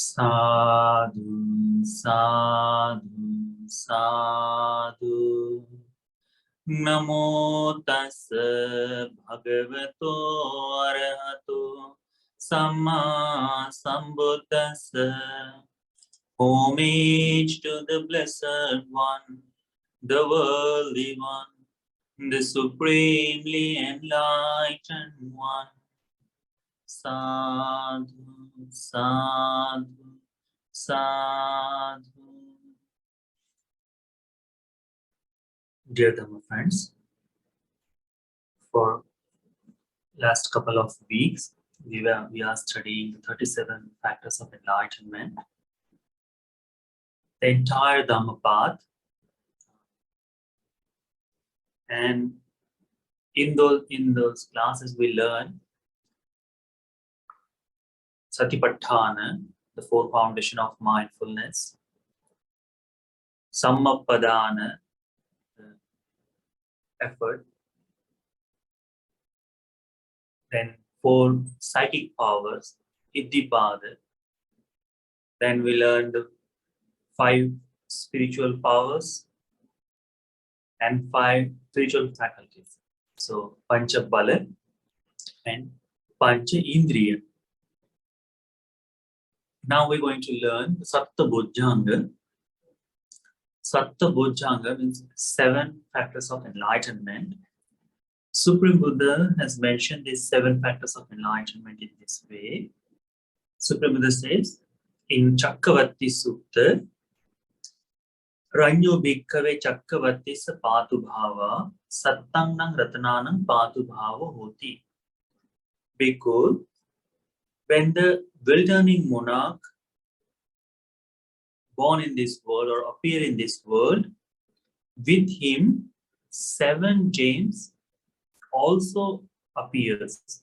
Sadhu, sadhu, sadhu. Namo tassa bhagavato arahato samma sambuddhassa. Homage to the Blessed One, the Worldly One, the Supremely Enlightened One. Sadhu, sadhu, sadhu. Dear Dhamma friends, for last couple of weeks, we are studying the 37 factors of enlightenment, the entire Dhamma path, and in those classes we learn Satipatthana, the four foundation of mindfulness, Sammapadana, the effort, then four psychic powers, Iddhipada. Then we learn the 5 spiritual powers and 5 spiritual faculties. So Pancha Bala and Pancha Indriya. Now we're going to learn Satta Bojjhanga. Satta Bojjhanga means 7 factors of enlightenment. Supreme Buddha has mentioned these 7 factors of enlightenment in this way. Supreme Buddha says in Chakkavatti Sutta, Ranyo Bhikkhave Chakkavattisa Patu Bhava Sattangnang Ratananam Patu Bhava Hoti. Because when the well-turning monarch born in this world or appear in this world, with him 7 gems also appears.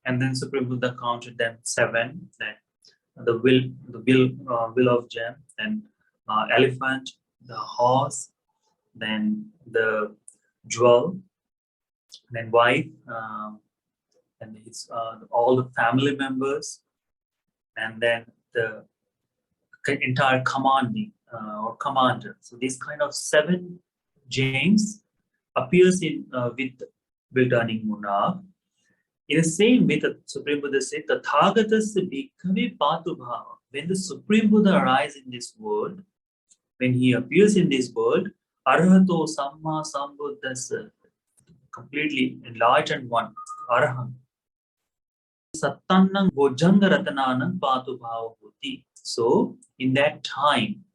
And then Supreme Buddha counted them 7. Then the will of gem, then elephant, the horse, then the jewel, then wife, and his all the family members, and then the entire commanding or commander. So these kind of 7 gems appears in with returning monarch. In the same way, the Supreme Buddha said, Tathagatasya bhikkhave patu bhava. When the Supreme Buddha arises in this world, when he appears in this world, Arahato Samma Sambuddhassa, completely enlightened one, Arahant. Sattannang Bojjhanga Ratananam Patu Bhava Bhuti. So, in that time,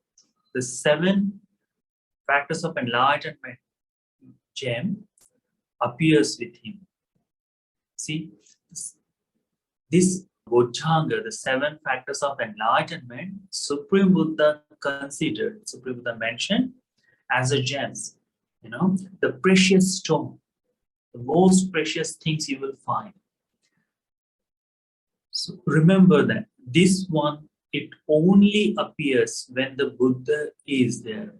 the 7 factors of enlightenment gem appears with him. See, this Bojjhanga, the 7 factors of enlightenment, Supreme Buddha considered, Supreme Buddha mentioned as a gems, the precious stone, the most precious things you will find. So remember that this one, it only appears when the Buddha is there.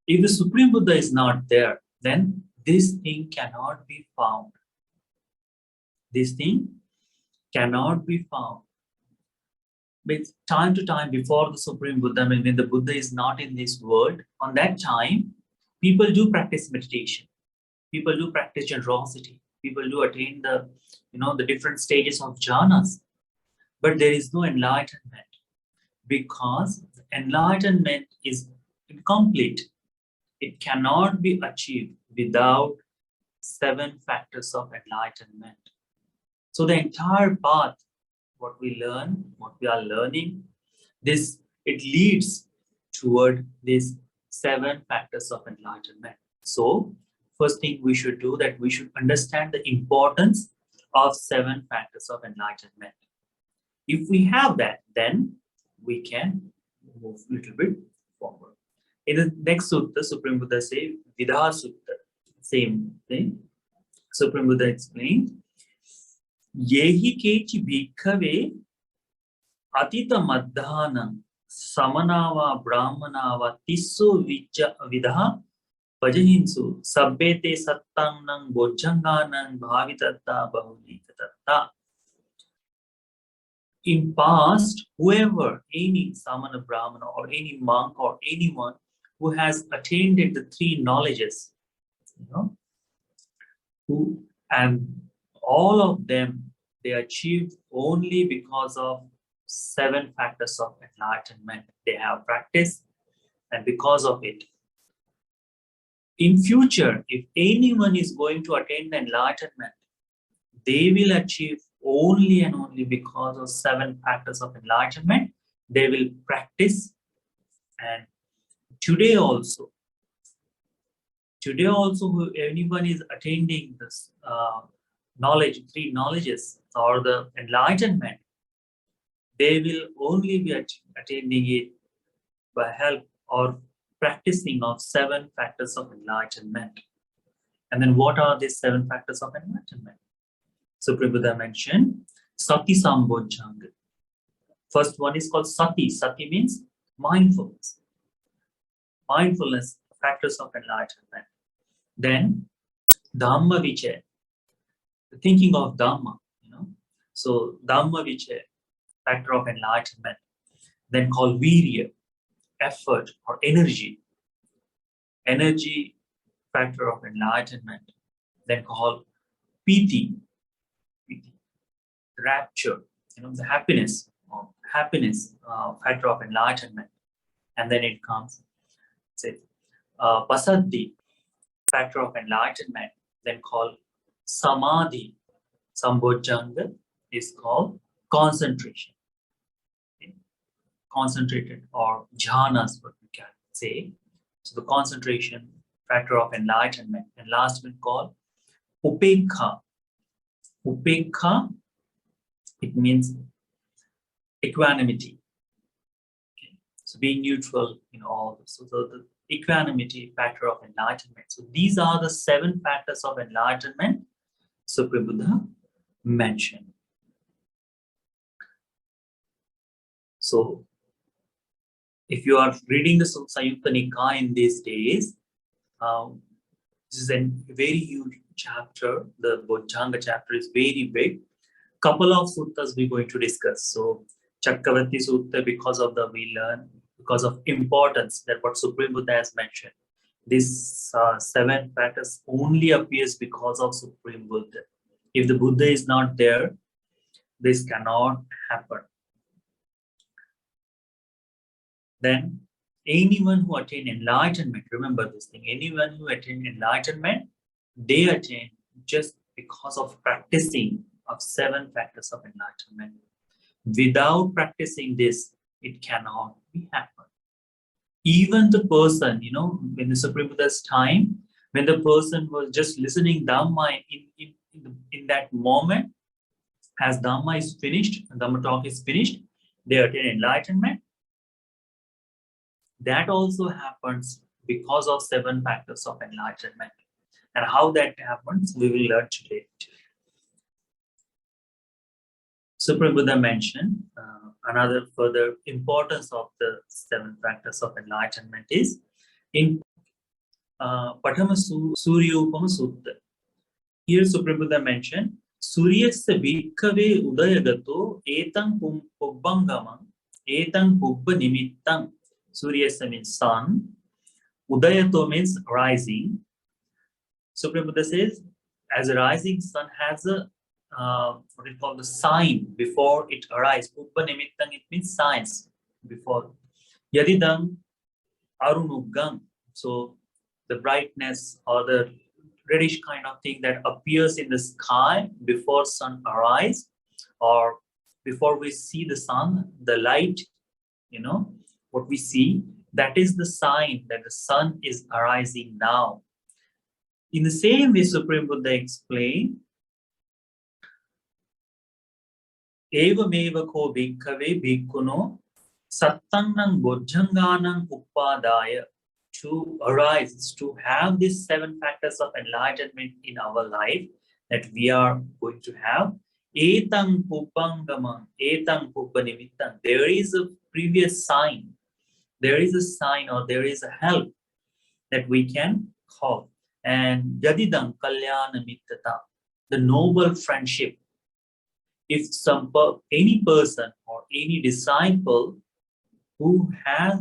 If the Supreme Buddha is not there, then this thing cannot be found. This thing cannot be found. But time to time before the Supreme Buddha, when the Buddha is not in this world, on that time, people do practice meditation. People do practice generosity. People do attain the different stages of jhanas. But there is no enlightenment, because enlightenment is incomplete. It cannot be achieved without 7 factors of enlightenment. So the entire path, what we learn, what we are learning, it leads toward these 7 factors of enlightenment. So first thing we should do, that we should understand the importance of 7 factors of enlightenment. If we have that, then we can move a little bit forward. In the next sutta, Supreme Buddha says, Vidha Sutta, same thing. Supreme Buddha explained, Yehi kechi bhikkhave atita madhanam samanava brahmanava tisso vidha pajahinsu sabbete sattangnam bojjhanganam bhavitatta bahulikattatta. in past, whoever, any Samana Brahmana or any monk or anyone who has attained the three knowledges, you know, who and all of them they achieved only because of seven factors of enlightenment they have practiced, and because of it, in future, if anyone is going to attain the enlightenment, they will achieve only and only because of seven factors of enlightenment. They will practice, and today also, who anyone is attaining this knowledge, three knowledges or the enlightenment, they will only be attaining it by help or practicing of seven factors of enlightenment. And then what are these seven factors of enlightenment? So Prabhupada mentioned Sati Sambojjhanga. First one is called Sati. Sati means mindfulness. Mindfulness, factors of enlightenment. Then Dhamma Vichay, thinking of Dhamma, you know. So Dhamma Vichay, factor of enlightenment. Then called Virya, effort or energy. Energy, factor of enlightenment. Then called Piti, rapture, you know, the happiness, factor of enlightenment. And then it comes, say, Pasaddi, factor of enlightenment, then called Samadhi. Sambojjhanga is called concentration. Okay? Concentrated or jhanas, what we can say. So the concentration, factor of enlightenment. And last one called Upekha. Upekha, it means equanimity. Okay? So being neutral in all this. So the equanimity, factor of enlightenment. So these are the seven factors of enlightenment Supreme Buddha mentioned. So if you are reading the Samyutta Nikaya in these days, this is a very huge chapter. The Bojjhanga chapter is very big. Couple of suttas we're going to discuss. So Chakravarti Sutta, because of importance that what Supreme Buddha has mentioned. These seven factors only appears because of Supreme Buddha. If the Buddha is not there, this cannot happen. Then anyone who attain enlightenment, remember this thing, anyone who attain enlightenment, they attain just because of practicing of seven factors of enlightenment. Without practicing this, it cannot be happen. Even the person, you know, in the Supreme Buddha's time, when the person was just listening Dhamma in that moment, as Dhamma is finished, Dhamma talk is finished, they attain enlightenment. That also happens because of seven factors of enlightenment. And how that happens, we will learn today. Supreme Buddha mentioned another further importance of the seven factors of enlightenment is in Patama Suryopama Sutta. Here Supreme Buddha mentioned Suryasya bhikkave udayagato etang pubbangamam etang pubba nimittang. Suryasya means sun. Udayato means rising. Supreme Buddha says, as a rising sun has a what is called the sign before it arises. Pubba nimittang, it means signs before. Yadidam arunuggam. So the brightness or the reddish kind of thing that appears in the sky before sun arises, or before we see the sun, the light, you know, what we see, that is the sign that the sun is arising now. In the same way, Supreme Buddha explained, Evameva ko bhikkhave bhikkhuno sattannang bojjhanganang uppadaya. To arise, to have these seven factors of enlightenment in our life that we are going to have. Etang pubbangamam, etang pubbanimittang. There is a previous sign. There is a sign or there is a help that we can call. And yadidam kalyana mittata, the noble friendship. If any person or any disciple who has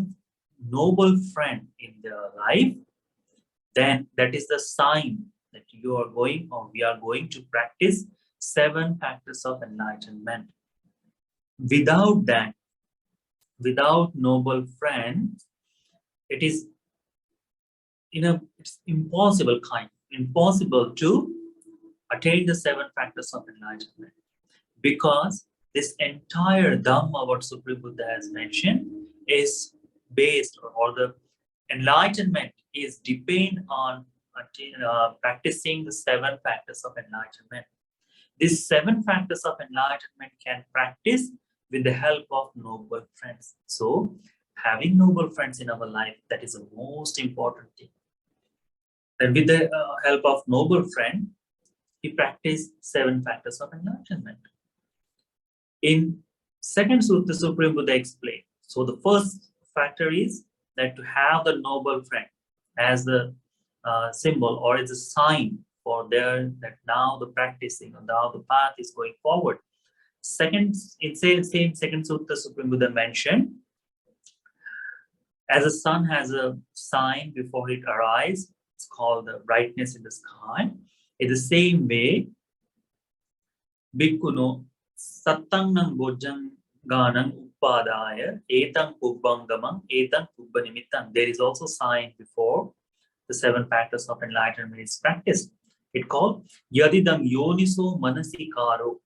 noble friend in their life, then that is the sign that you are going or we are going to practice 7 factors of enlightenment. Without that, without noble friend, it is it's impossible to attain the 7 factors of enlightenment, because this entire Dhamma, what Supreme Buddha has mentioned, is based, or the enlightenment is depend on practicing the 7 factors of enlightenment. These 7 factors of enlightenment can practice with the help of noble friends. So, having noble friends in our life, that is the most important thing. And with the help of noble friend, he practiced 7 factors of enlightenment. In second sutta, the Supreme Buddha explained. So the first factor is that to have the noble friend as the symbol or as a sign for that now the practicing or now the path is going forward. Second, in same second sutta, Supreme Buddha mentioned, as the sun has a sign before it arrives, it's called the brightness in the sky. In the same way, Bhikkhuno Sattang nang bojjanganang upadaya etang pubbangam etang pubbanimittang. There is also sign before the 7 factors of enlightenment is practiced. It called Yadidam Yoniso Manasikaro.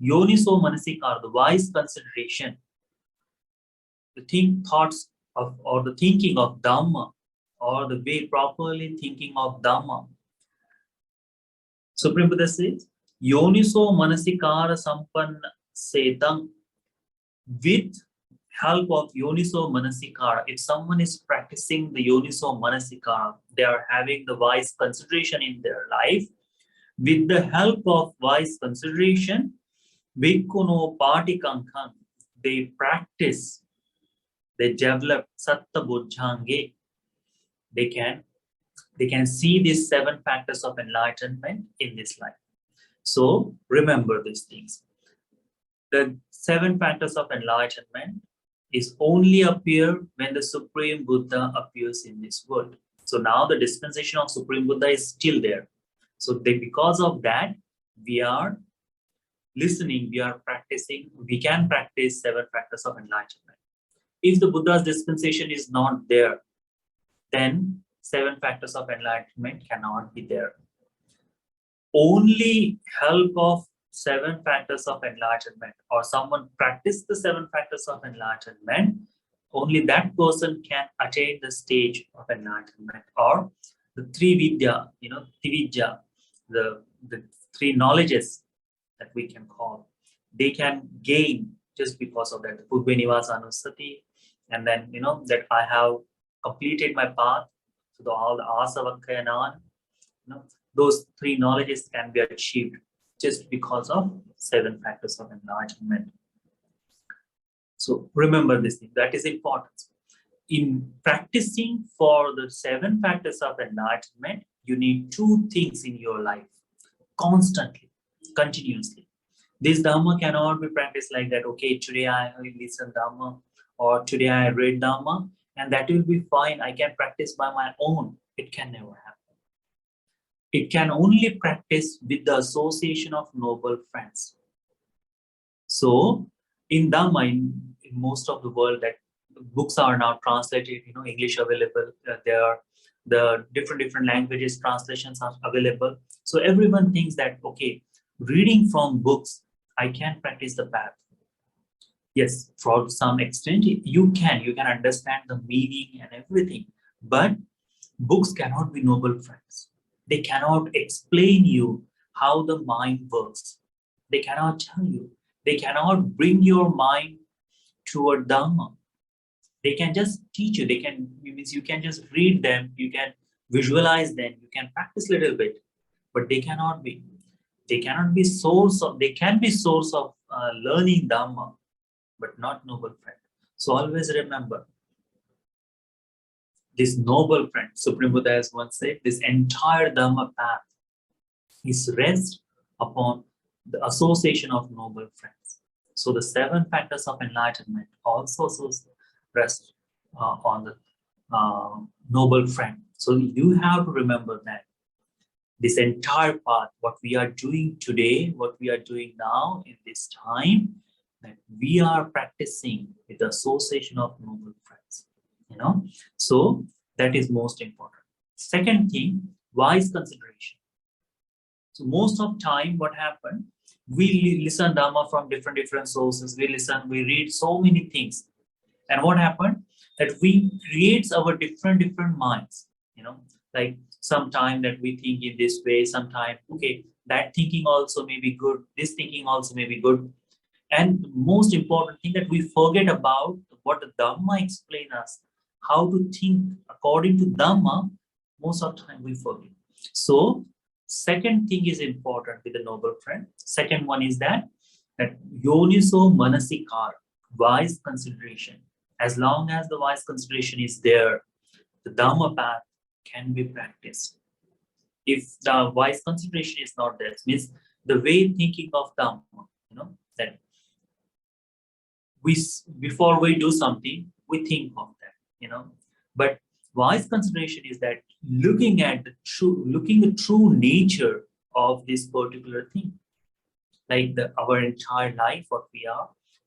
Yoniso Manasikaro, the wise consideration, the thoughts of or the thinking of Dhamma, or the way properly thinking of Dhamma. Supreme Buddha says, Yoniso Manasikara Sampanna Setang, with help of Yoniso Manasikara, if someone is practicing the Yoniso Manasikara, they are having the wise consideration in their life. With the help of wise consideration, Bhikkhuno Patikankang, they practice, they develop Satta Bojjhange. They can see these 7 factors of enlightenment in this life. So remember these things. The 7 factors of enlightenment is only appear when the Supreme Buddha appears in this world. So now the dispensation of Supreme Buddha is still there. So because of that, we are listening, we are practicing, we can practice 7 factors of enlightenment. If the Buddha's dispensation is not there, then 7 factors of enlightenment cannot be there. Only help of 7 factors of enlightenment, or someone practice the 7 factors of enlightenment, only that person can attain the stage of enlightenment, or the 3 vidya, Tividya, the 3 knowledges that we can call. They can gain just because of that. Purve Nivasa Anusati, and then, that I have completed my path to all the Asavakyanan, those 3 knowledges can be achieved just because of 7 factors of enlightenment. So remember this thing, that is important. In practicing for the 7 factors of enlightenment, you need 2 things in your life constantly, continuously. This Dhamma cannot be practiced like that. Okay, today I listen Dhamma, or today I read Dhamma, and that will be fine. I can practice by my own. It can never happen. It can only practice with the association of noble friends. So in Dhamma, in most of the world, that books are now translated, English available. There are the different languages, translations are available. So everyone thinks that, okay, reading from books, I can practice the path. Yes, for some extent, you can understand the meaning and everything, but books cannot be noble friends. They cannot explain you how the mind works. They cannot tell you. They cannot bring your mind toward Dhamma. They can just teach you. You can just read them. You can visualize them. You can practice a little bit, but they cannot be. They cannot be source of. They can be source of learning Dhamma, but not noble friend. So always remember, this noble friend, Supreme Buddha has once said, this entire Dhamma path is rest upon the association of noble friends. So the 7 factors of enlightenment also rest on the noble friend. So you have to remember that this entire path, what we are doing today, what we are doing now in this time, that we are practicing with the association of noble friends. So that is most important. Second thing, wise consideration. So most of time, what happened? We listen Dharma from different sources. We read so many things, and what happened? That we creates our different minds. Like sometime that we think in this way, sometime okay, that thinking also may be good. This thinking also may be good. And the most important thing that we forget about what the Dhamma explain us, how to think according to Dhamma. Most of the time we forget. So second thing is important with the noble friend. Second one is that yoniso manasikara, wise consideration. As long as the wise consideration is there, the Dhamma path can be practiced. If the wise consideration is not there, it means the way thinking of Dhamma, that before we do something, we think of that, But wise consideration is that looking the true nature of this particular thing, like our entire life, what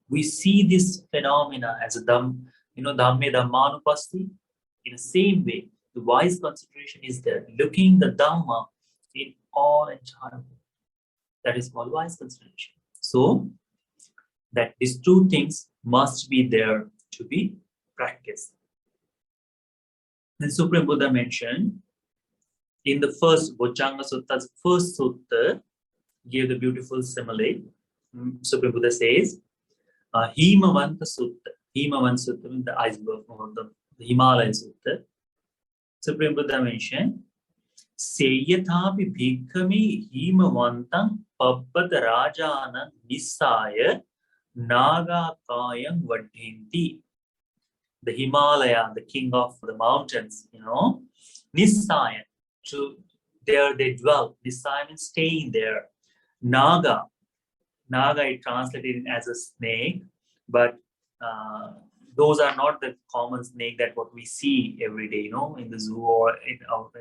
we see this phenomena as a dhamme dhammanupasti. In the same way, the wise consideration is there, looking the Dhamma in all entire way. That is called wise consideration. So that these two things must be there to be practiced. The Supreme Buddha mentioned in the first Bojjhanga Sutta's first sutta, gave the beautiful simile. Supreme Buddha says, Himavanta Sutta. Himavanta Sutta means the iceberg or the Himalayan Sutta. Supreme Buddha mentioned, Seyathapi bhikkhami himavantang pabbata rajana nisaya naga kayam vadhinti. The Himalaya, the king of the mountains, Nisaya, there they dwell. Nisaya means staying there. Naga is translated as a snake, but those are not the common snake that what we see every day, in the zoo or in our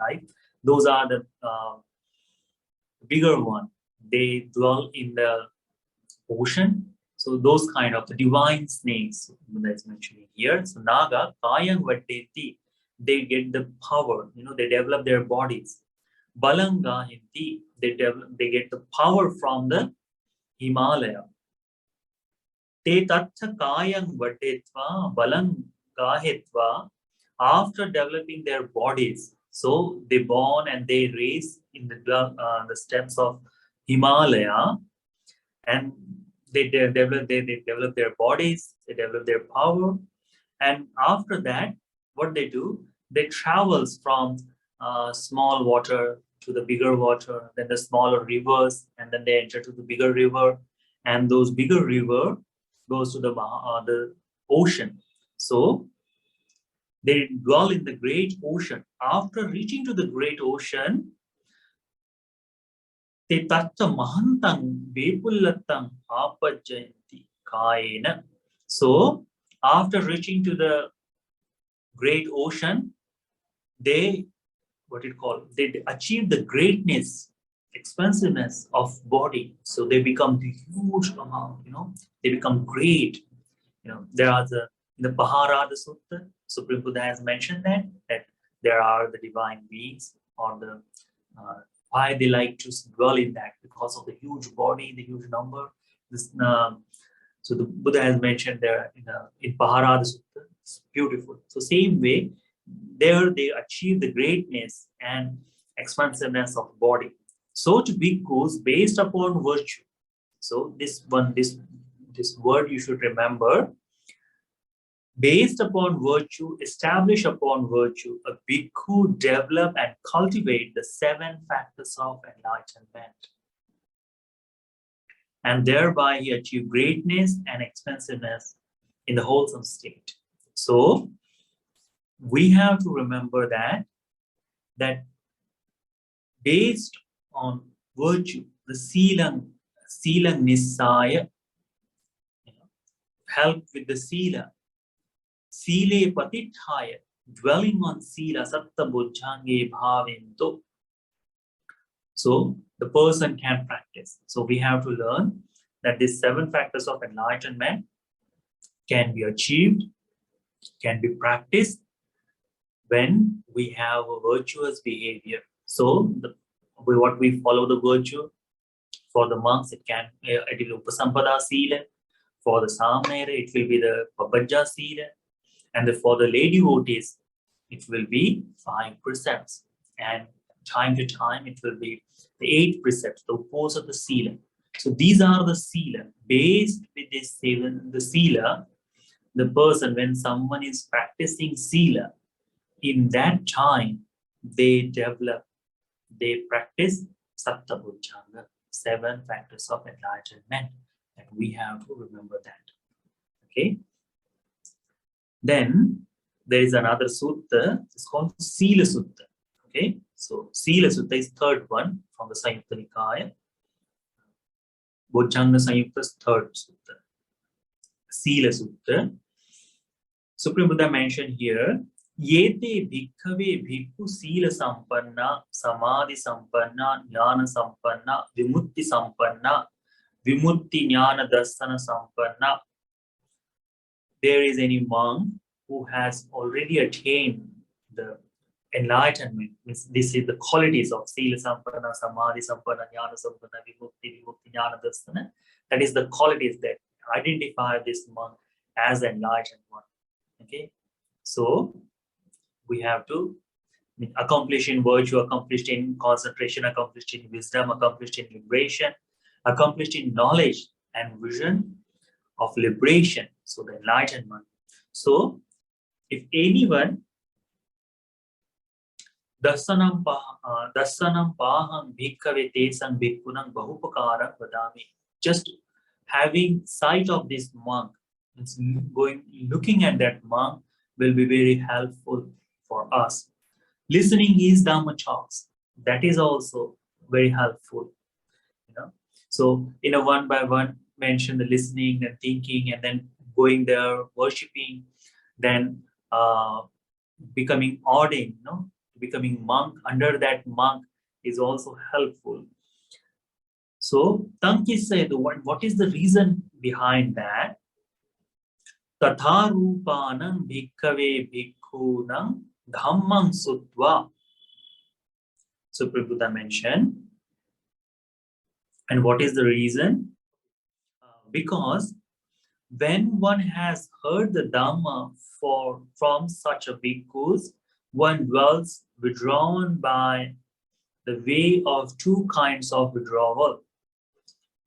life. Those are the bigger one. They dwell in the ocean. So those kind of the divine snakes that's mentioning here. So Naga, Kayang Vadeti, they get the power, they develop their bodies. Balanga Hindi, they get the power from the Himalaya. Te Tattha Kayang Vadetva, Balanga after developing their bodies. So they born and they raise in the steps of Himalaya, and they develop their bodies, they develop their power, and after that, what they do, they travels from small water to the bigger water, then the smaller rivers, and then they enter to the bigger river, and those bigger river goes to the ocean. So they dwell in the great ocean. After reaching to the great ocean, Te tatta mahantang vepullatang apajjanti kayena. So after reaching to the great ocean, they achieve the greatness, expansiveness of body. So they become the huge amount, they become great. There are in the Paharada Sutta, Supreme Buddha has mentioned that there are the divine beings or the why they like to dwell in that, because of the huge body, the huge number. So the Buddha has mentioned there in Paharada Sutta. It's beautiful. So same way, there they achieve the greatness and expansiveness of body. So to bhikkhus based upon virtue. So this word you should remember. Based upon virtue, establish upon virtue, a bhikkhu develop and cultivate the 7 factors of enlightenment. And thereby he achieve greatness and expansiveness in the wholesome state. So we have to remember that based on virtue, the sila Sila Nisaya, help with the Sila. Sile Patithaya, dwelling on Sila Satta Bujjange Bhavinto. So the person can practice. So we have to learn that these 7 factors of enlightenment can be achieved, can be practiced when we have a virtuous behavior. So what we follow the virtue, for the monks it will Upasampada Sila, for the Samanera it will be the Pabajja Sila, and for the lay devotees it will be 5 precepts, and time to time it will be the 8 precepts, the opposite of the Sila. So these are the Sila. Based with this 7, the Sila, the person, when someone is practicing Sila, in that time they practice Satta Bujjanga, 7 factors of enlightenment, and we have to remember that. Okay. Then there is another sutta, it's called Sila Sutta. Okay, so Sila Sutta is 3rd one from the Samyutta Nikaya. Bojjhanga Samyutta's 3rd sutta. Sila Sutta. Supreme Buddha mentioned here, Yete bhikkhave bhikkhu sila sampanna, samadhi sampanna, jnana sampanna, vimutti sampanna, vimutti jnana darsana sampanna. There is any monk who has already attained the enlightenment. Means this is the qualities of Sila Sampanna, Samadhi Sampanna, Jnana Sampanna, Vimutti, Jnana Darsana. That is the qualities that identify this monk as enlightened one. Okay, so we have to accomplish in virtue, accomplished in concentration, accomplished in wisdom, accomplished in liberation, accomplished in knowledge and vision of liberation. So the enlightenment. So if anyone Dasanam paham bhikkhave tesam bhikkhunan bahupakaram vadami. Just having sight of this monk, looking at that monk will be very helpful for us. Listening his Dhamma talks, that is also very helpful. So in a one by one mention the listening and thinking, and then going there, worshipping, then becoming ordained, becoming monk under that monk is also helpful. So Tanki said, what is the reason behind that? Tatha rupanam bhikkhave bhikkhunam dhammam sutva. So Prabhupada mentioned. And what is the reason? Because when one has heard the Dhamma from such a bhikkhus, one dwells withdrawn by the way of 2 kinds of withdrawal.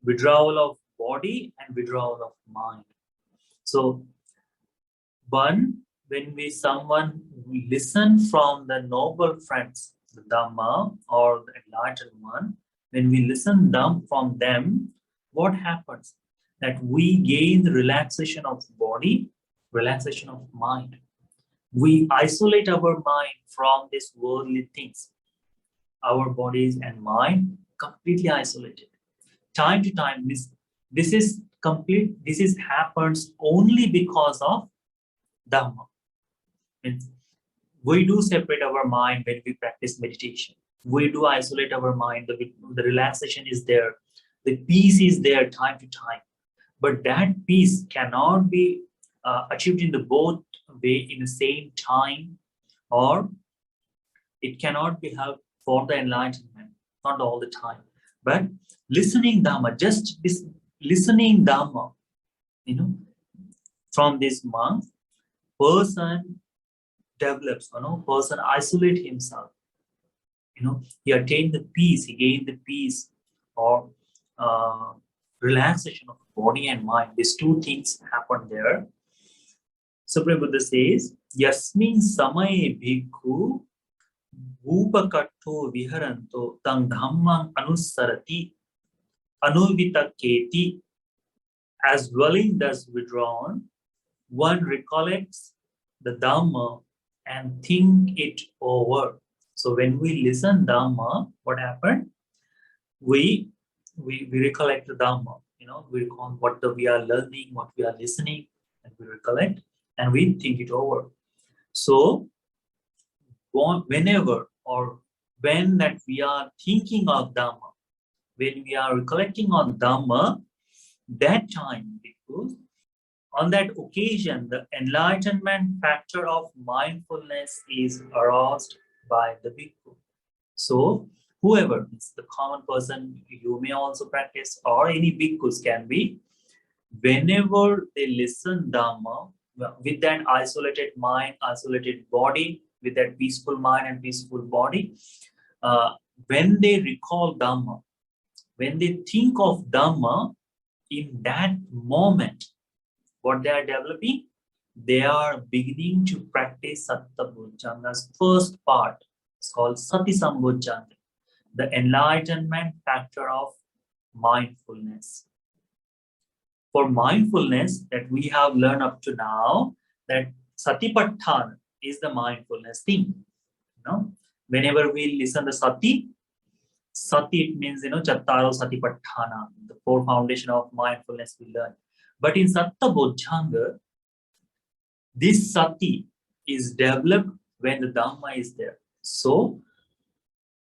Withdrawal of body and withdrawal of mind. So when someone listen from the noble friends, the Dhamma or the enlightened one, when we listen from them, what happens? That we gain the relaxation of body, relaxation of mind. We isolate our mind from these worldly things. Our bodies and mind completely isolated. Time to time, this happens only because of Dhamma. We do separate our mind when we practice meditation. We do isolate our mind. The relaxation is there. The peace is there time to time. But that peace cannot be achieved in the both way in the same time, or it cannot be helped for the enlightenment, not all the time. But listening Dhamma, just this listening Dhamma, from this monk, person develops, person isolate himself. He attained the peace, he gained the peace or relaxation of body and mind. These 2 things happen there. Supreme Buddha says, Yasmin samaye bhikkhu bhupakatto viharanto tang dhammang anusarati anuvitaketi. As dwelling thus withdrawn, one recollects the Dhamma and think it over. So when we listen Dhamma, what happened? We we recollect the Dhamma, we recall what we are learning, what we are listening, and we recollect and we think it over. So whenever or when that we are thinking of Dhamma, when we are recollecting on Dhamma, that time, because on that occasion, the enlightenment factor of mindfulness is aroused by the bhikkhu. So, whoever is the common person, you may also practice, or any bhikkhus can be, whenever they listen Dhamma, with that isolated mind, isolated body, with that peaceful mind and peaceful body, uh, when they recall Dhamma, when they think of Dhamma, in that moment, what they are developing, they are beginning to practice Satta Bhujjanga's first part. It's called Sati Sambhujjanga, the enlightenment factor of mindfulness. For mindfulness that we have learned up to now, that Satipatthana is the mindfulness thing. Whenever we listen to Sati, it means, Chattaro Satipatthana, the four foundation of mindfulness we learn. But in Satta Bhujjanga, this Sati is developed when the Dhamma is there. So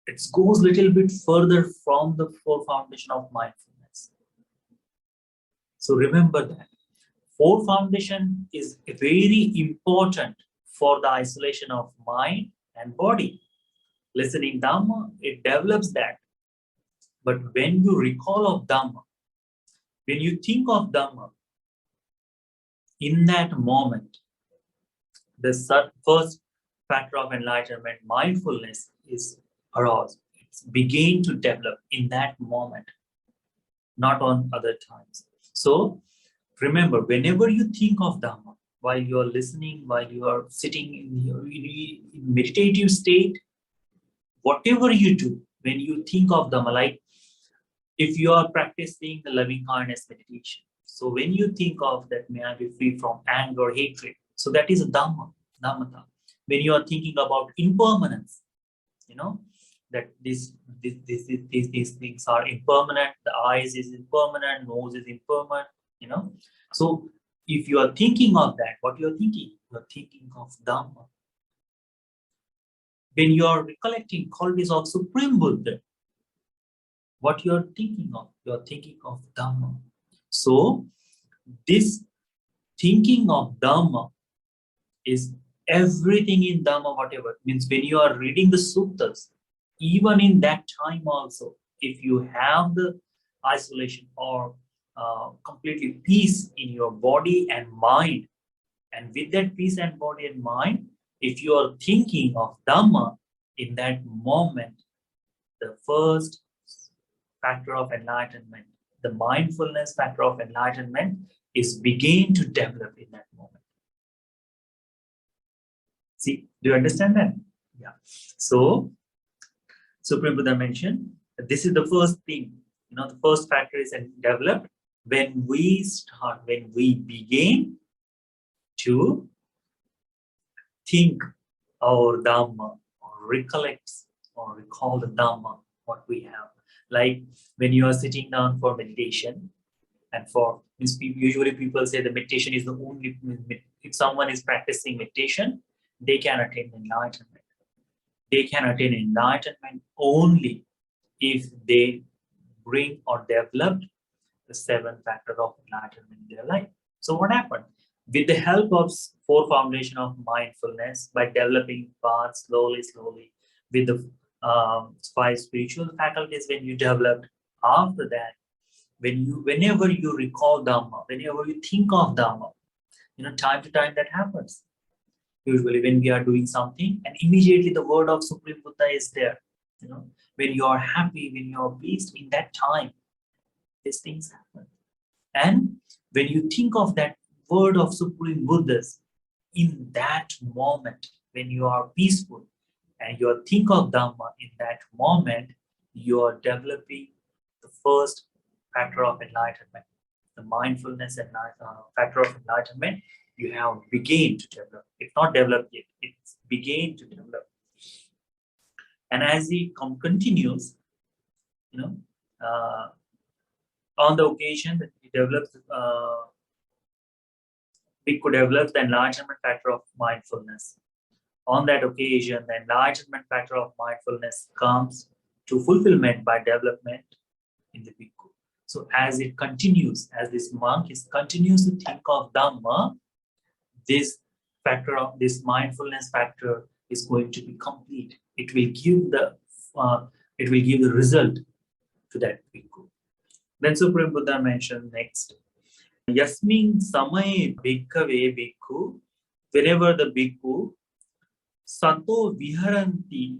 it goes a little bit further from the four foundation of mindfulness. So remember that. Four foundation is very important for the isolation of mind and body. Listening Dhamma, it develops that. But when you recall of Dhamma, when you think of Dhamma, in that moment, the first factor of enlightenment, mindfulness, is aroused. It's begin to develop in that moment, not on other times. So remember, whenever you think of Dhamma, while you are listening, while you are sitting in your meditative state, whatever you do, when you think of Dhamma, like if you are practicing the loving kindness meditation, so when you think of that, may I be free from anger, hatred, so that is a Dhammata. When you are thinking about impermanence, that these things are impermanent, the eyes is impermanent, nose is impermanent, So if you are thinking of that, what you are thinking? You are thinking of Dhamma. When you are recollecting qualities of Supreme Buddha, what you are thinking of? You are thinking of Dhamma. So this thinking of Dhamma is everything in Dhamma, whatever. Means when you are reading the suttas, even in that time also, if you have the isolation or completely peace in your body and mind, and with that peace and body and mind, if you are thinking of Dhamma, in that moment, the first factor of enlightenment, the mindfulness factor of enlightenment, is begin to develop in that moment. See, do you understand that? Yeah. So, Supreme Buddha mentioned that this is the first thing, the first factor is developed when we begin to think our Dhamma, or recollect or recall the Dhamma, what we have. Like when you are sitting down for meditation, and usually people say the meditation is the only, if someone is practicing meditation, they can attain enlightenment. They can attain enlightenment only if they bring or develop the seven factors of enlightenment in their life. So what happened? With the help of four foundation of mindfulness, by developing path slowly, with the five spiritual faculties, when you developed, after that, whenever you recall Dhamma, whenever you think of Dhamma, time to time that happens. Usually when we are doing something and immediately the word of Supreme Buddha is there, when you are happy, when you are pleased, in that time, these things happen. And when you think of that word of Supreme Buddhas, in that moment, when you are peaceful and you think of Dhamma, in that moment, you are developing the first factor of enlightenment, the mindfulness and factor of enlightenment. You have begun to develop. It's not developed yet, it's begun to develop. And as he continues, On the occasion that he develops, we could develop the enlargement factor of mindfulness. On that occasion, the enlargement factor of mindfulness comes to fulfillment by development in the bhikkhu. So as it continues, as this monk is continues to think of Dhamma, this factor of this mindfulness factor is going to be complete. It will give the result to that bhikkhu. Then Supreme Buddha mentioned next. Yasmin samaye bhikkhave bhikkhu, whenever the bhikkhu sato viharanti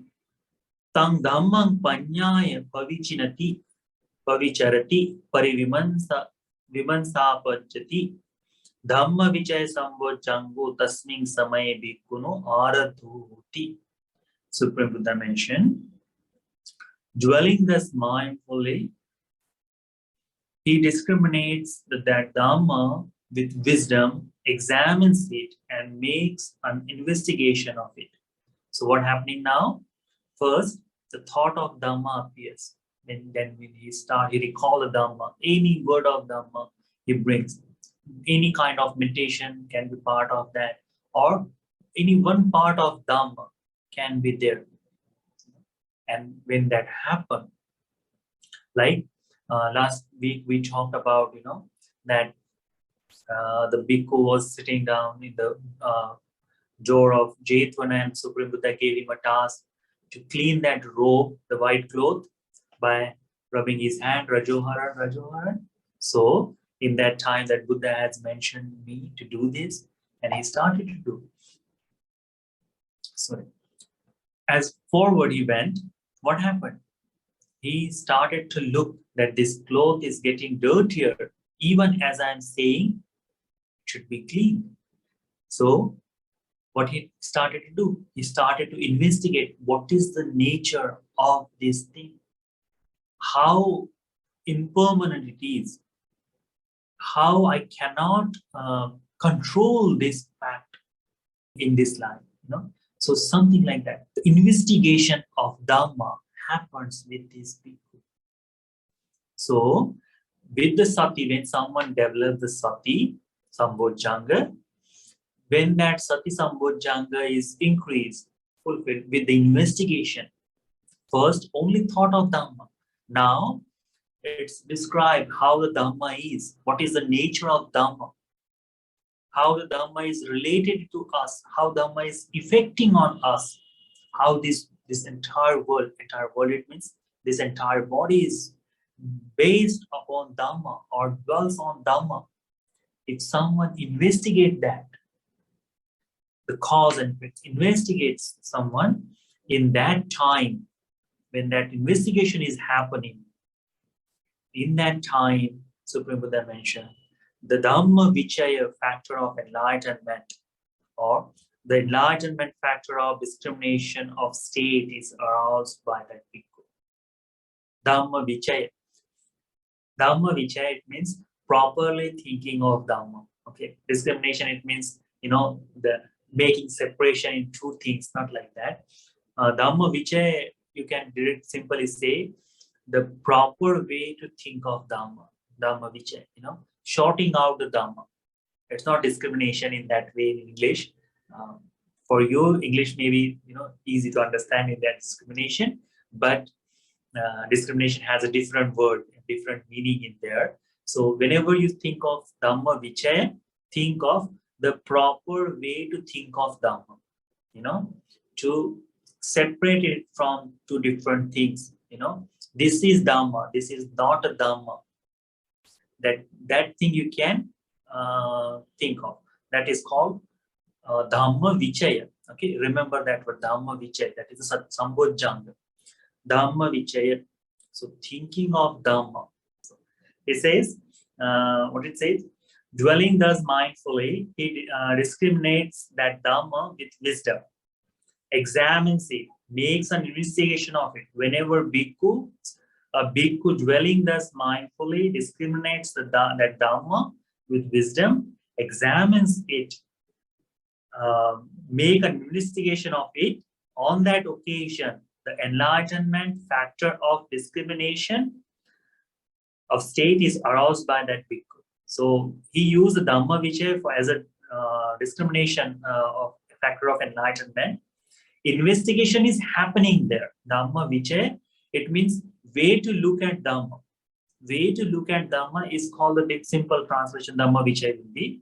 tang dhammang panyaya pavicharati vimansapajjati dhamma vichay sambojjango tasming samaye bhikkhuno aradhuti. Supreme Buddha mentioned, dwelling thus mindfully, he discriminates that Dhamma with wisdom, examines it, and makes an investigation of it. So what's happening now? First, the thought of Dhamma appears. Then when he recall the Dhamma, any word of Dhamma he brings. Any kind of meditation can be part of that, or any one part of Dhamma can be there. And when that happens, like last week we talked about, that the bhikkhu was sitting down in the door of Jetwana, and Supreme Buddha gave him a task to clean that robe, the white cloth, by rubbing his hand, Rajohara, Rajohara. So in that time that Buddha has mentioned me to do this, and he started to do. So as forward he went, what happened? He started to look that this cloth is getting dirtier, even as I'm saying it should be clean. So what he started to do, he started to investigate what is the nature of this thing, how impermanent it is, how I cannot control this fact in this life. So something like that. The investigation of Dhamma happens with these people. So with the sati, when someone develops the sati sambojjhanga, when that sati sambojjhanga is increased, fulfilled with the investigation, first only thought of Dhamma. Now it's described how the Dhamma is, what is the nature of Dhamma, how the Dhamma is related to us, how Dhamma is affecting on us, how this entire world, it means this entire body is based upon Dhamma or dwells on Dhamma. If someone investigates that, the cause and effect, investigates someone, in that time, when that investigation is happening, in that time, Supreme Buddha mentioned, the Dhamma Vichaya factor of enlightenment, or the enlightenment factor of discrimination of state, is aroused by that bhikkhu. Dhamma Vichaya. Dhamma Vichaya, it means properly thinking of Dhamma. Okay. Discrimination, it means, the making separation in two things, not like that. Dhamma Vichaya, you can simply say the proper way to think of Dhamma. Dhamma Vichaya, shorting out the Dhamma. It's not discrimination in that way in English. For you, English may be easy to understand in that discrimination, but discrimination has a different word, a different meaning in there. So whenever you think of Dhamma Vichaya, think of the proper way to think of Dhamma, to separate it from two different things. This is Dhamma, this is not a Dhamma. That thing you can think of. That is called Dhamma Vichaya. Okay, remember that word Dhamma Vichaya. That is a Sambojjhanga. Dhamma Vichaya. So thinking of Dhamma. So it says, what it says, dwelling thus mindfully, he discriminates that Dhamma with wisdom, examines it, makes an investigation of it. Whenever a bhikkhu dwelling thus mindfully discriminates that Dhamma with wisdom, examines it, make an investigation of it, on that occasion, the enlightenment factor of discrimination of state is aroused by that bhikkhu. So he used the Dhamma Vichay as a discrimination of factor of enlightenment. Investigation is happening there. Dhamma Vichay, it means way to look at Dhamma. Way to look at Dhamma is called the big simple translation, Dhamma Vichay will be.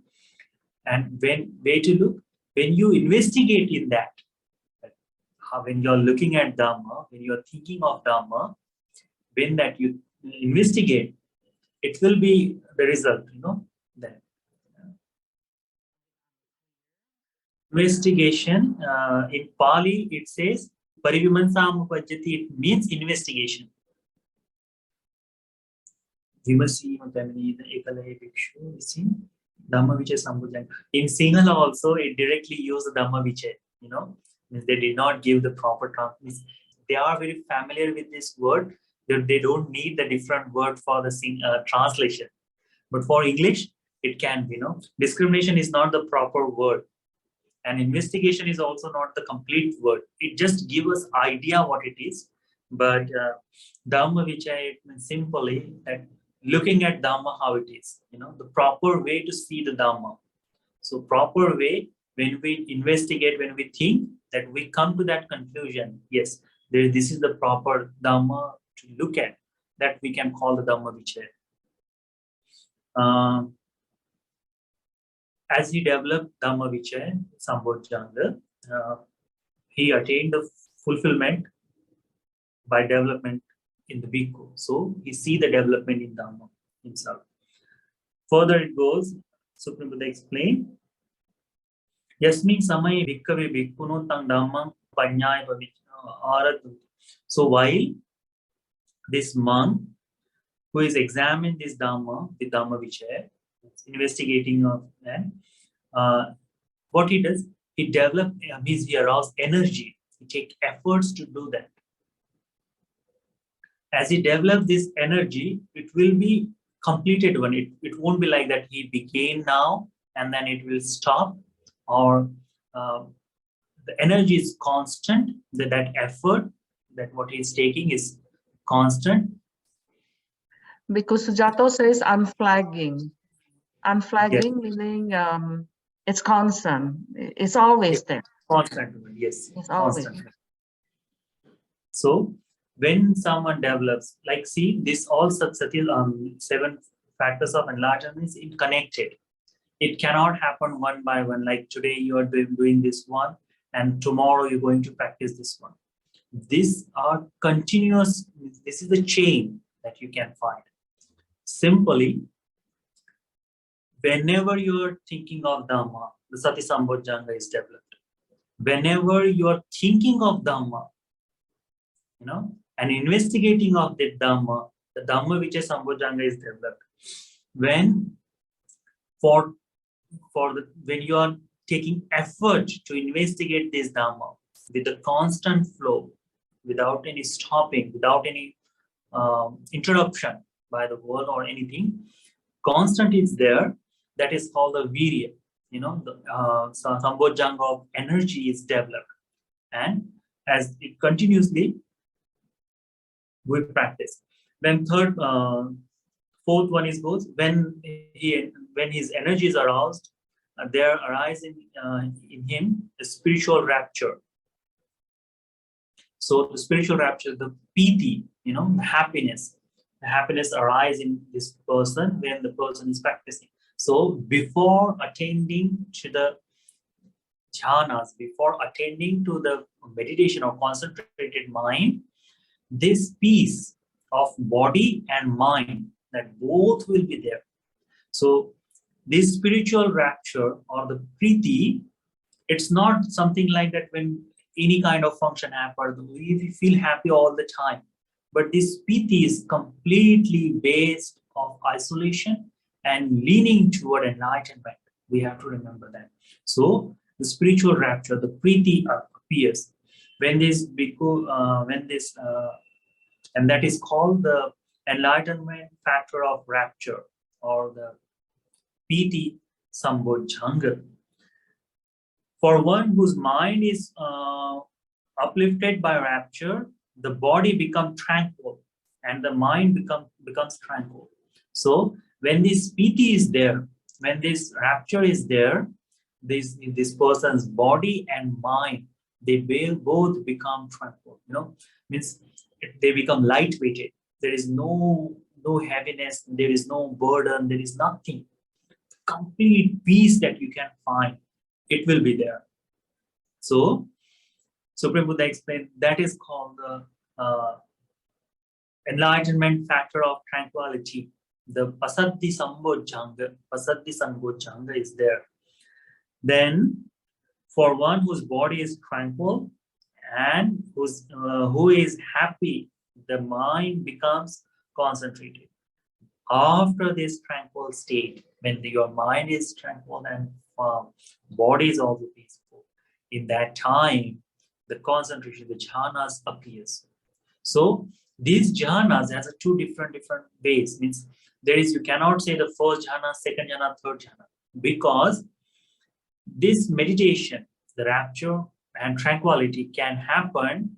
And when way to look, when you investigate in that, when you're looking at Dhamma, when you're thinking of Dhamma, when that you investigate, it will be the result, then. Investigation, in Pali, it says, Parivimansamupajjati, it means investigation. Dhamma Vichay Sambhujanga. In Sinhala also, it directly used the Dhamma Vichay, they did not give the proper translation. They are very familiar with this word. They don't need the different word for the translation. But for English, it can be, discrimination is not the proper word. And investigation is also not the complete word. It just gives us idea what it is. But Dhamma Vichay means simply that looking at Dhamma how it is, the proper way to see the Dhamma. So proper way, when we investigate, when we think, that we come to that conclusion, yes, this is the proper Dhamma to look at, that we can call the Dhamma Vichay. As he developed Dhamma Vichay, Sambhojjhanga, he attained the fulfillment by development in the bhikkhu. So he see the development in Dhamma himself. Further it goes, Supreme Buddha explained, Yasmin samay bhikkave bhikkhuno tang dhammam panyaya aratu. So while this monk who is examining this Dhamma, the Dhamma Vichay, investigating of that, what he does, he develops, he arouses energy. He takes efforts to do that. As he develops this energy, it will be completed one. It won't be like that he began now and then it will stop, or the energy is constant, that effort, that what he's taking is constant. Because Sujato says unflagging. Unflagging, yes. Meaning it's constant. It's always there. Constant, yes. It's always. Constant. So when someone develops, like see, this all such 7 factors of enlightenment is connected. It cannot happen one by one. Like today you are doing this one, and tomorrow you're going to practice this one. These are continuous. This is the chain that you can find. Simply, whenever you are thinking of Dhamma, the Sati Sambhojjhanga is developed. Whenever you are thinking of Dhamma, and investigating of the Dhamma Vichay Sambhojjhanga is developed. When you are taking effort to investigate this Dhamma with a constant flow, without any stopping, without any interruption by the word or anything, constant is there. That is called the virya. The Sambhojjhanga of energy is developed, and as it continuously we practice. Then fourth one is goes when his energy is aroused, there arises in him a spiritual rapture. So the spiritual rapture, the piti, the happiness arises in this person when the person is practicing. So before attending to the jhanas, before attending to the meditation or concentrated mind, this peace of body and mind, that both will be there. So this spiritual rapture or the priti, it's not something like that when any kind of function happens, we feel happy all the time. But this piti is completely based on isolation and leaning toward enlightenment. We have to remember that. So the spiritual rapture, the priti appears when this bhikkhu, and that is called the enlightenment factor of rapture, or the piti sambhojjhanga. For one whose mind is uplifted by rapture, the body becomes tranquil and the mind becomes tranquil. So when this piti is there, when this rapture is there, this person's body and mind, they will both become tranquil. Means they become lightweighted. There is no heaviness, there is no burden, there is nothing. Complete peace that you can find, it will be there. So Supreme Buddha explained that is called the enlightenment factor of tranquility. The Pasati Sambojjhanga is there. Then, for one whose body is tranquil and who is happy, the mind becomes concentrated. After this tranquil state, when your mind is tranquil and body is also peaceful, in that time, the concentration, the jhanas appears. So these jhanas has a two different ways. Means you cannot say the first jhana, second jhana, third jhana, because this meditation, the rapture and tranquility, can happen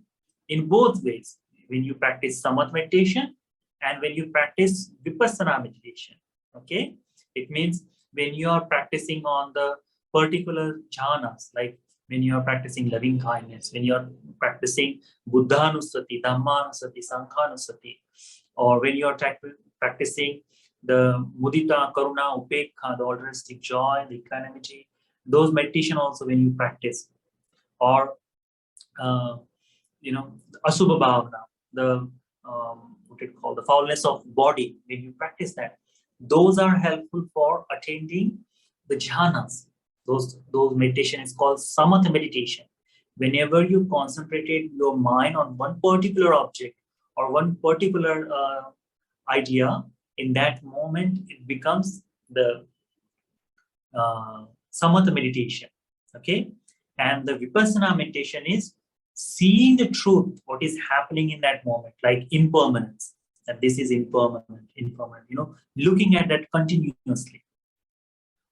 in both ways. When you practice samatha meditation and when you practice vipassana meditation. Okay, it means when you are practicing on the particular jhanas, like when you are practicing loving kindness, when you are practicing buddhanusati, dhammanusati, sankhanusati, or when you are practicing the mudita, karuna, upekha, the altruistic joy, the equanimity, those meditation also when you practice, or asubha bhavana, the what it called, the foulness of body, when you practice that, those are helpful for attaining the jhanas. Those meditation is called samatha meditation. Whenever you concentrated your mind on one particular object or one particular idea, in that moment it becomes the samatha meditation. Okay, and the vipassana meditation is seeing the truth, what is happening in that moment, like impermanence, that this is impermanent, looking at that continuously,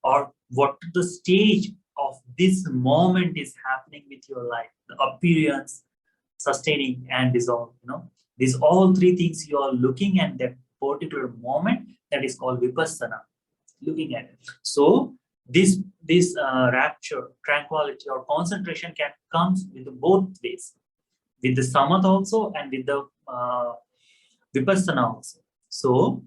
or what the stage of this moment is happening with your life, the appearance, sustaining, and dissolve. These all three things you are looking at that particular moment, that is called vipassana, looking at it. So this rapture, tranquility, or concentration can come with both ways, with the samatha also and with the vipassana also. So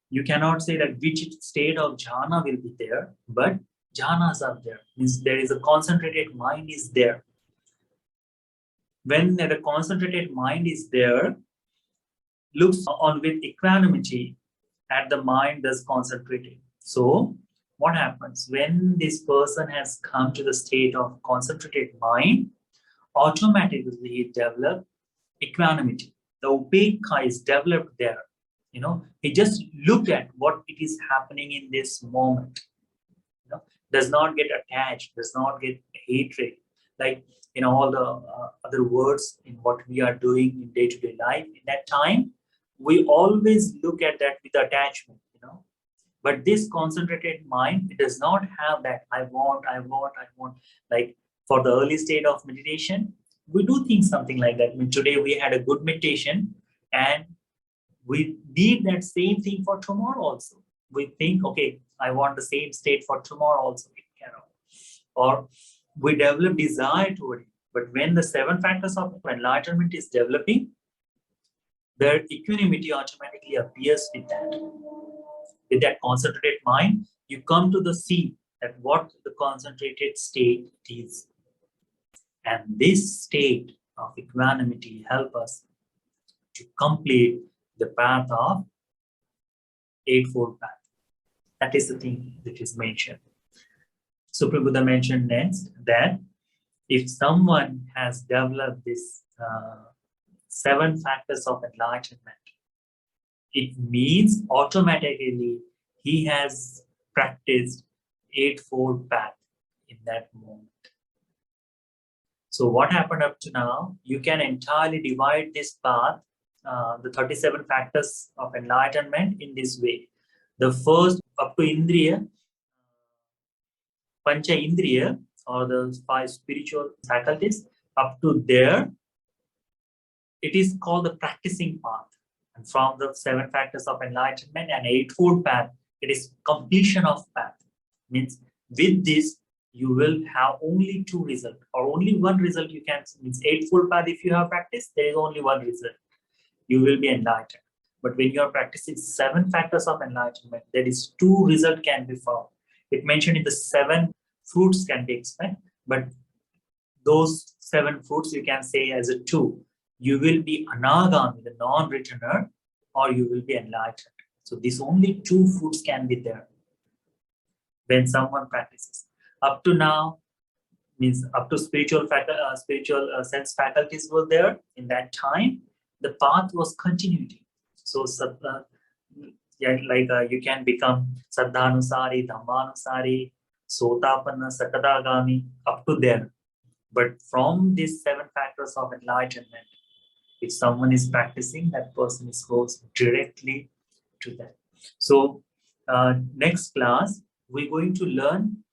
you cannot say that which state of jhana will be there, but jhanas are there. Means there is a concentrated mind is there. When the concentrated mind is there, looks on with equanimity at the mind that's concentrated. So what happens when this person has come to the state of concentrated mind? Automatically he develops equanimity. The upekha is developed there. He just look at what it is happening in this moment. Does not get attached, does not get hatred, like all the other words in what we are doing in day-to-day life. In that time, we always look at that with attachment. But this concentrated mind, it does not have that I want. Like for the early state of meditation, we do think something like that. I mean, today we had a good meditation, and we need that same thing for tomorrow also. We think, okay, I want the same state for tomorrow also. Or we develop desire toward it. But when the 7 factors of enlightenment is developing, their equanimity automatically appears with that. With that concentrated mind, you come to the see that what the concentrated state is. And this state of equanimity help us to complete the path of Eightfold Path. That is the thing that is mentioned. Supreme Buddha mentioned next that if someone has developed this 7 factors of enlightenment, it means automatically he has practiced Eightfold Path in that moment. So what happened up to now, you can entirely divide this path, the 37 factors of enlightenment, in this way. The first, up to Indriya, Pancha Indriya, or the 5 spiritual faculties, up to there, it is called the practicing path. And from the 7 factors of enlightenment and eightfold path, it is completion of path. Means with this, you will have only 2 results or only 1 result you can, means eightfold path, if you have practiced, there is only 1 result. You will be enlightened. But when you are practicing 7 factors of enlightenment, there is 2 results can be found. It mentioned in the 7 fruits can be explained, but those 7 fruits you can say as a 2. You will be anagami, the non-returner, or you will be enlightened. So these only 2 fruits can be there when someone practices. Up to now, means up to spiritual sense faculties were there. In that time, the path was continuity. So yeah, like you can become Saddhanusari, Dhammanusari, Sotapanna, Sakadagami, up to there. But from these 7 factors of enlightenment, if someone is practicing, that person goes directly to that. So next class, we're going to learn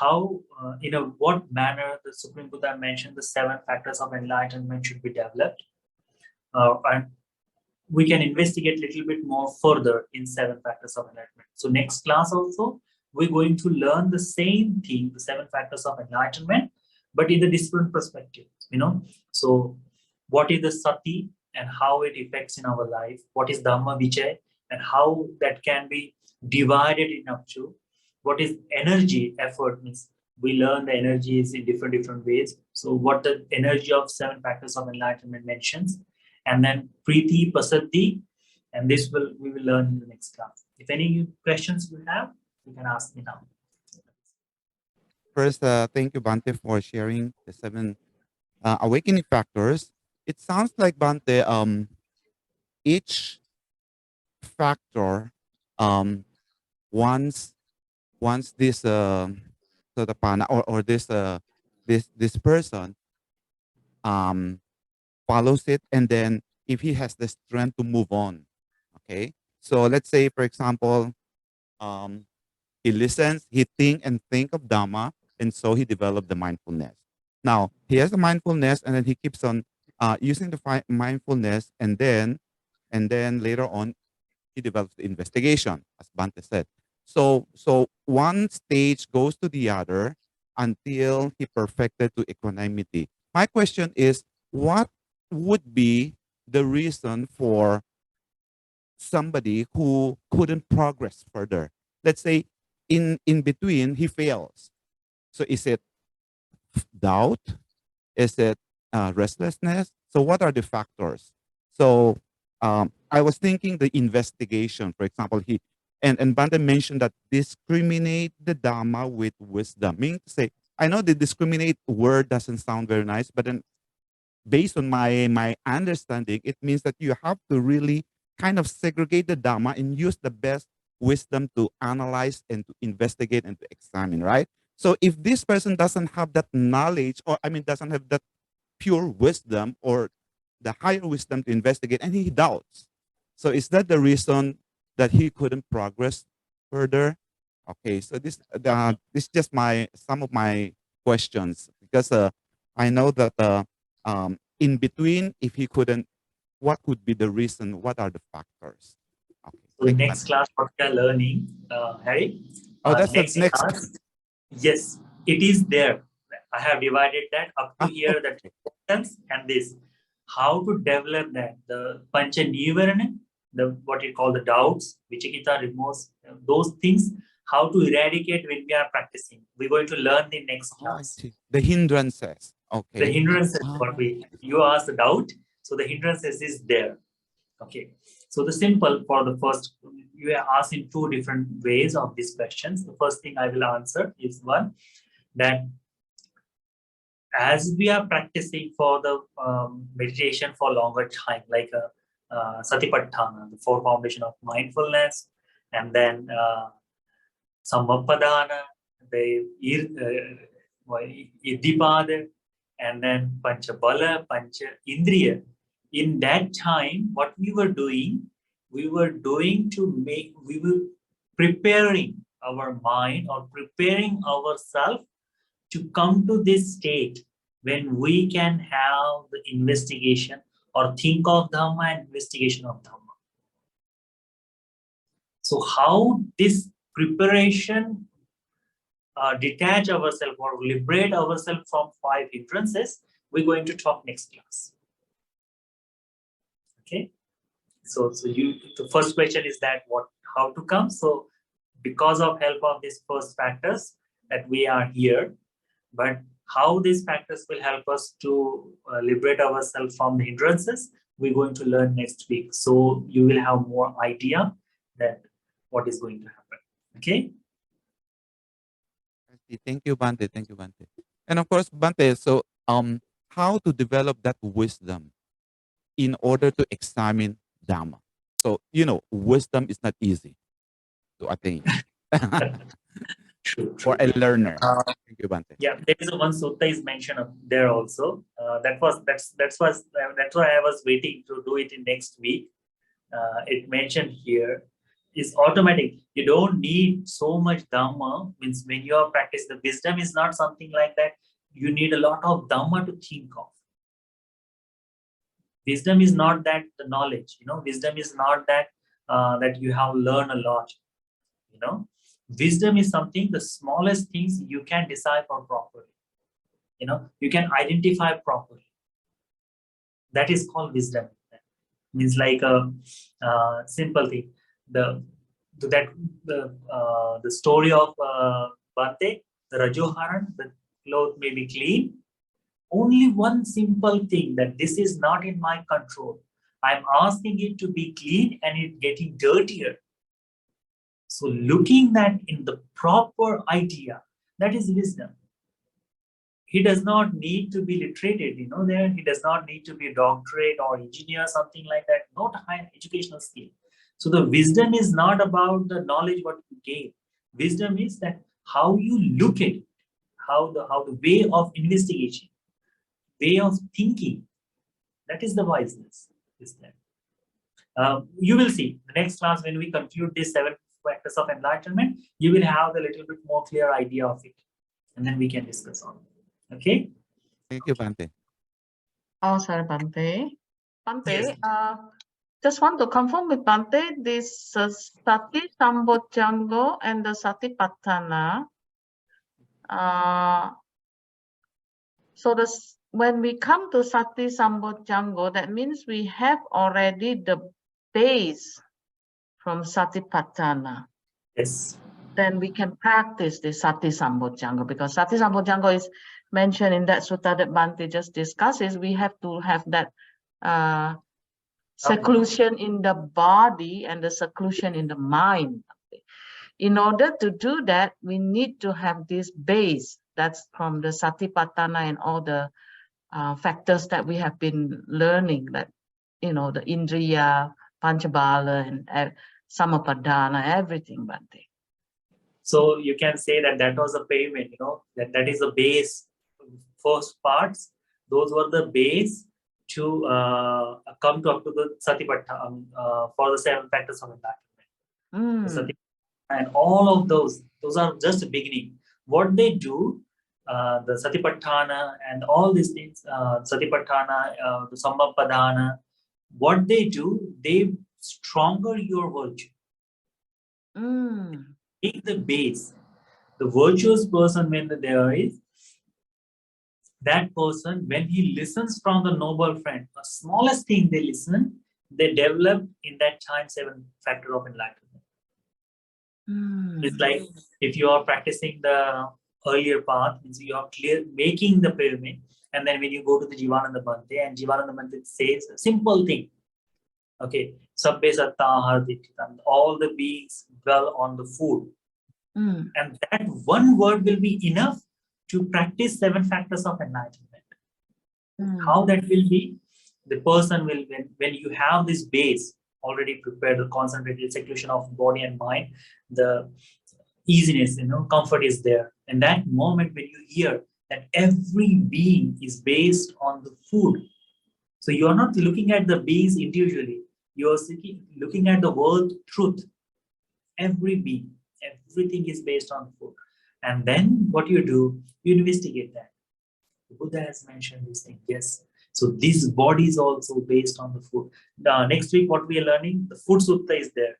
how, in a what manner the Supreme Buddha mentioned the 7 factors of enlightenment should be developed. And we can investigate a little bit more further in 7 factors of enlightenment. So next class also, we're going to learn the same thing, the 7 factors of enlightenment, but in a different perspective, So what is the sati and how it affects in our life? What is Dhamma Vichay and how that can be divided into? What is energy, effort means? We learn the energies in different ways. So what the energy of 7 factors of enlightenment mentions, and then Preeti, Pasati, and we will learn in the next class. If any questions you have, you can ask me now. First, thank you, Bante, for sharing the 7 awakening factors. It sounds like, Bante, each factor, once this Sotapana or this person follows it, and then if he has the strength to move on, okay. So let's say, for example, he listens, he think of Dhamma, and so he developed the mindfulness. Now he has the mindfulness, and then he keeps on using the mindfulness, and then later on he develops the investigation, as Bante said. So one stage goes to the other until he perfected to equanimity. My question is, what would be the reason for somebody who couldn't progress further? Let's say in between he fails. So is it doubt? Is it restlessness? So what are the factors? So I was thinking the investigation, for example, and Bante mentioned that discriminate the Dhamma with wisdom. Meaning to say, I know the discriminate word doesn't sound very nice, but then based on my understanding, it means that you have to really kind of segregate the Dhamma and use the best wisdom to analyze and to investigate and to examine, right? So if this person doesn't have that knowledge, or doesn't have that pure wisdom or the higher wisdom to investigate, and he doubts, so is that the reason that he couldn't progress further? Okay, so this is just some of my questions, because I know that in between, if he couldn't, what would be the reason? What are the factors? Okay, so next class, what we are learning, Harry. Oh, that's next the next class. Yes, it is there. I have divided that up to here, that sense and this. How to develop that, the pancha nivarana, the what you call the doubts, vichikita, remorse, those things, how to eradicate when we are practicing. We're going to learn the next class. The hindrances. Okay. The hindrances, what you asked the doubt, so the hindrances is there. Okay. So the simple for the first, you are asked in 2 different ways of these questions. The first thing I will answer is one, that as we are practicing for the meditation for longer time, like Satipatthana, the 4 foundation of mindfulness, and then Sammapadana, the Iddhipada, and then Panchabala, Pancha Indriya. In that time, what we were doing preparing our mind or preparing ourselves to come to this state when we can have the investigation or think of Dhamma and investigation of Dhamma. So how this preparation detach ourselves or liberate ourselves from 5 hindrances, we're going to talk next class. Okay. So the first question is that how to come. So because of help of these first factors that we are here, but how these factors will help us to liberate ourselves from the hindrances, we're going to learn next week. So you will have more idea that what is going to happen. Okay. Thank you, Bante. Thank you, Bante. And of course, Bante, so how to develop that wisdom in order to examine Dhamma? So, wisdom is not easy to attain True, for true. a learner. Thank you, Bante. Yeah, there is a one sutta is mentioned up there also. That's why I was waiting to do it in next week. It mentioned here is automatic. You don't need so much dhamma. Means when you are practicing, the wisdom is not something like that. You need a lot of dhamma to think of. Wisdom is not that the knowledge. Wisdom is not that that you have learned a lot. Wisdom is something, the smallest things you can decipher properly. You can identify properly. That is called wisdom. Means like a simple thing. The story of Bante, the Rajoharan, the cloth may be clean. Only one simple thing, that this is not in my control. I'm asking it to be clean and it getting dirtier. So looking that in the proper idea, that is wisdom. He does not need to be literated, there. He does not need to be a doctorate or engineer, something like that, not high educational skill. So the wisdom is not about the knowledge what you gain. Wisdom is that how you look at it, how the way of investigation, way of thinking, that is the wiseness. You will see the next class when we conclude these 7 factors of enlightenment, you will have a little bit more clear idea of it, and then we can discuss on it. Okay. Thank you, Bante. Oh, sorry, Bante. Bante, Yes. just want to confirm with Bante, this Sati Sambojjhanga and the Satipatthana. So when we come to Sati Sambojjhanga, that means we have already the base from Satipatthana. Yes. Then we can practice the Sati Sambojjhanga, because Sati Sambojjhanga is mentioned in that sutta that Bante just discussed. Is we have to have that seclusion in the body and the seclusion in the mind. In order to do that, we need to have this base that's from the Satipatthana and all the factors that we have been learning, that the Indriya, Panchabala, and Samapadana, everything, Bante. So you can say that was a payment, that is the base. First parts, those were the base to come to up to the Satipatthana for the 7 factors of enlightenment. And all of those are just the beginning. What they do, the Satipatthana and all these things, Satipatthana, the Sammapadana, what they do, they stronger your virtue. Take the base. The virtuous person, when there is, that person, when he listens from the noble friend, the smallest thing they listen, they develop in that time 7 factor of enlightenment. It's like if you are practicing the earlier path, means you are making the pyramid, and then when you go to the Jivananda Bhante, and Jivananda Bhante says a simple thing. Okay, Sabbe Satta Hardichitam, all the beings dwell on the food. And that one word will be enough to practice 7 factors of enlightenment. How that will be? The person will, when you have this base already prepared, the concentrated seclusion of body and mind, the easiness, comfort is there. And that moment when you hear that every being is based on the food, so you are not looking at the beings individually, you are looking at the world truth. Every being, everything is based on food. And then what you do, you investigate that. The Buddha has mentioned this thing. Yes. So this body is also based on the food. Next week, what we are learning, the food sutta is there.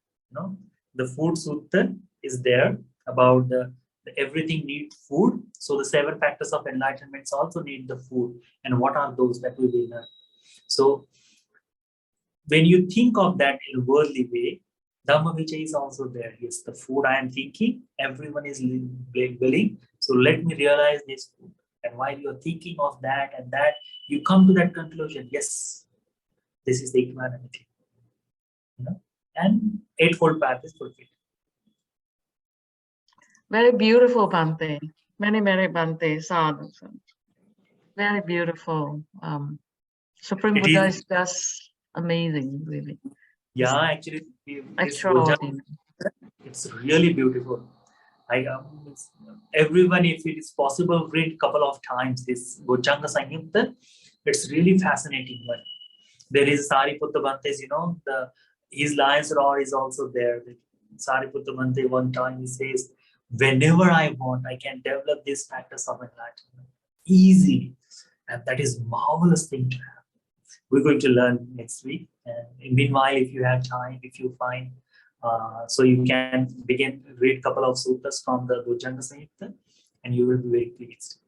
The food sutta is there about the everything needs food. So the 7 factors of enlightenment also need the food. And what are those that we will learn? So when you think of that in a worldly way, Dhamma is also there. Yes, the food I am thinking, everyone is willing. So let me realize this food. And while you're thinking of that and that, you come to that conclusion. Yes, this is the equanimity. You know? And eightfold path is fulfilled. Very beautiful, Bhante. Many, many Bhante. Sadhu. Very beautiful. Supreme It Buddha is, is just amazing, really. yeah, actually, this Extraordinary. it's really beautiful. Everyone, if it is possible, read a couple of times this Bojjhanga Samyutta. It's really fascinating one. There is Sariputta Bhante's, his lion's roar is also there. Sariputta Bhante one time he says, whenever I want, I can develop these factors of enlightenment easily. And that is marvelous thing to have. We're going to learn next week. And meanwhile, if you have time, if you find, so you can begin read a couple of sutras from the Bojjhanga Samyutta, and you will be very pleased.